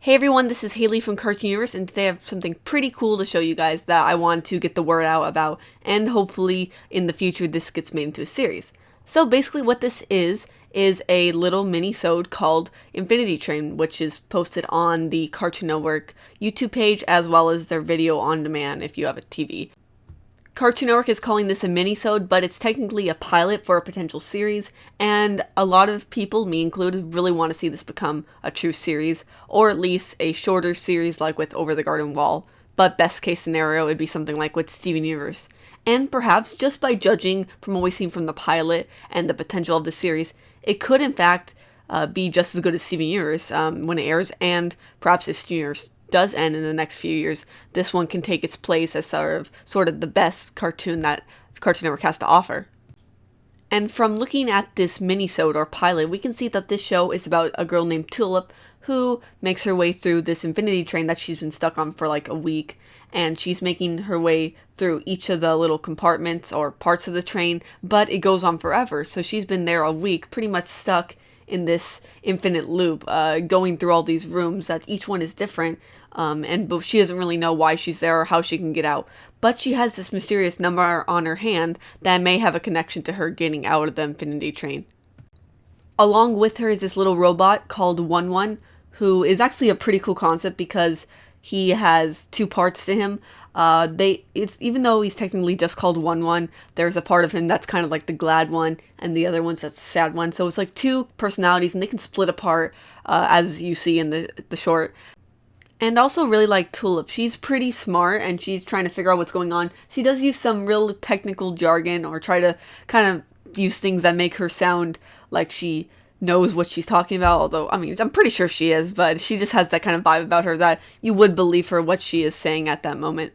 Hey everyone, this is Haley from Cartoon Universe, and today I have something pretty cool to show you guys that I want to get the word out about, and hopefully in the future this gets made into a series. So basically what this is a little mini-sode called Infinity Train, which is posted on the Cartoon Network YouTube page as well as their video on demand if you have a TV. Cartoon Network is calling this a mini-sode, but it's technically a pilot for a potential series, and a lot of people, me included, really want to see this become a true series, or at least a shorter series like with Over the Garden Wall, but best case scenario would be something like with Steven Universe. And perhaps, just by judging from what we've seen from the pilot and the potential of the series, it could in fact be just as good as Steven Universe when it airs, and perhaps if Steven Universe does end in the next few years, this one can take its place as sort of the best cartoon that Cartoon Network has to offer. And from looking at this mini-sode or pilot, we can see that this show is about a girl named Tulip who makes her way through this Infinity Train that she's been stuck on for like a week, and she's making her way through each of the little compartments or parts of the train, but it goes on forever, so she's been there a week pretty much stuck in this infinite loop, going through all these rooms that each one is different, but she doesn't really know why she's there or how she can get out. But she has this mysterious number on her hand that may have a connection to her getting out of the Infinity Train. Along with her is this little robot called 1-1, who is actually a pretty cool concept because he has two parts to him. Even though he's technically just called 1-1, there's a part of him that's kind of like the glad one, and the other one's that's the sad one. So it's like two personalities, and they can split apart, as you see in the short. And also really like Tulip. She's pretty smart, and she's trying to figure out what's going on. She does use some real technical jargon, or try to kind of use things that make her sound like she knows what she's talking about, although, I mean, I'm pretty sure she is, but she just has that kind of vibe about her that you would believe her what she is saying at that moment.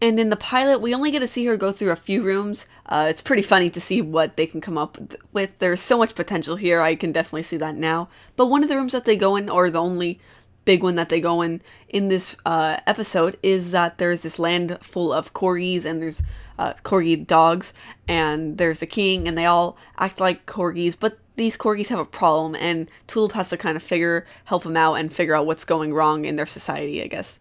And in the pilot, we only get to see her go through a few rooms. It's pretty funny to see what they can come up with. There's so much potential here, I can definitely see that now. But one of the rooms that they go in, or the only big one that they go in this episode, is that there's this land full of corgis, and there's corgi dogs, and there's a king, and they all act like corgis, but these corgis have a problem, and Tulip has to kind of help them out and figure out what's going wrong in their society, I guess.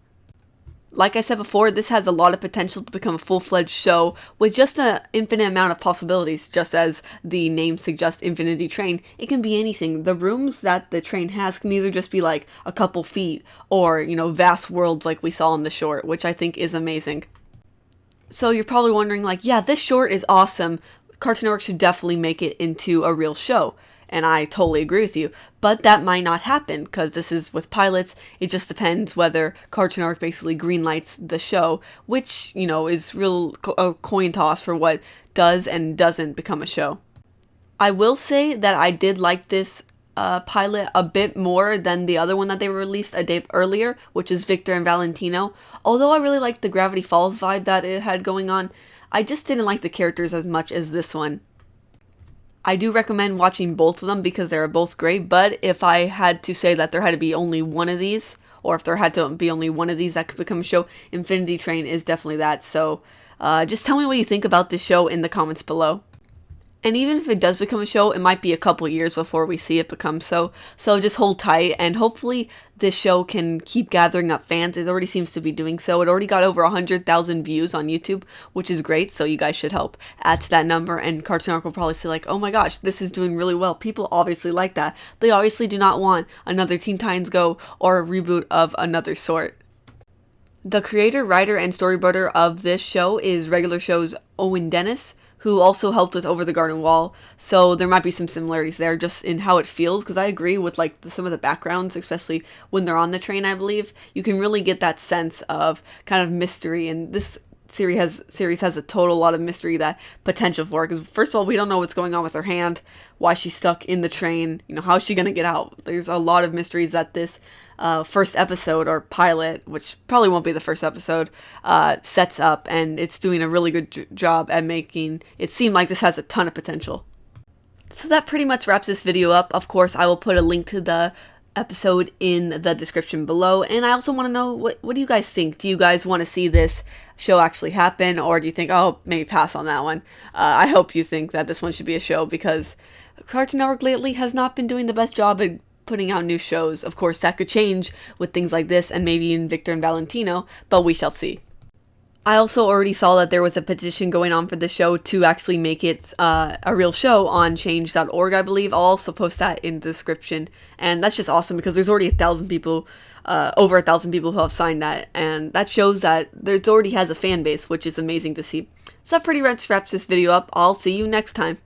Like I said before, this has a lot of potential to become a full-fledged show with just an infinite amount of possibilities. Just as the name suggests, Infinity Train, it can be anything. The rooms that the train has can either just be like a couple feet or, vast worlds like we saw in the short, which I think is amazing. So you're probably wondering like, yeah, this short is awesome. Cartoon Network should definitely make it into a real show. And I totally agree with you, but that might not happen because this is with pilots. It just depends whether Cartoon Network basically greenlights the show, which, is a coin toss for what does and doesn't become a show. I will say that I did like this pilot a bit more than the other one that they released a day earlier, which is Victor and Valentino. Although I really liked the Gravity Falls vibe that it had going on, I just didn't like the characters as much as this one. I do recommend watching both of them because they're both great, but if I had to say that there had to be only one of these, or if there had to be only one of these that could become a show, Infinity Train is definitely that. So just tell me what you think about this show in the comments below. And even if it does become a show, it might be a couple years before we see it become so. So just hold tight, and hopefully this show can keep gathering up fans. It already seems to be doing so. It already got over 100,000 views on YouTube, which is great. So you guys should help add to that number. And Cartoon Network will probably say like, oh my gosh, this is doing really well. People obviously like that. They obviously do not want another Teen Titans Go or a reboot of another sort. The creator, writer, and storyboarder of this show is regular show's Owen Dennis, who also helped with Over the Garden Wall, so there might be some similarities there just in how it feels, because I agree with like some of the backgrounds, especially when they're on the train, I believe. You can really get that sense of kind of mystery, and this series has a total lot of mystery that potential for, because first of all, we don't know what's going on with her hand, why she's stuck in the train, how is she going to get out. There's a lot of mysteries that this first episode or pilot, which probably won't be the first episode, sets up, and it's doing a really good job at making it seem like this has a ton of potential. So that pretty much wraps this video up. Of course, I will put a link to the episode in the description below, and I also want to know what do you guys think? Do you guys want to see this show actually happen, or do you think, oh, maybe pass on that one? I hope you think that this one should be a show, because Cartoon Network lately has not been doing the best job at putting out new shows. Of course, that could change with things like this and maybe in Victor and Valentino, but we shall see. I also already saw that there was a petition going on for the show to actually make it a real show on change.org, I believe. I'll also post that in the description. And that's just awesome because there's already 1,000 people, over 1,000 people who have signed that. And that shows that it already has a fan base, which is amazing to see. So that pretty much wraps this video up. I'll see you next time.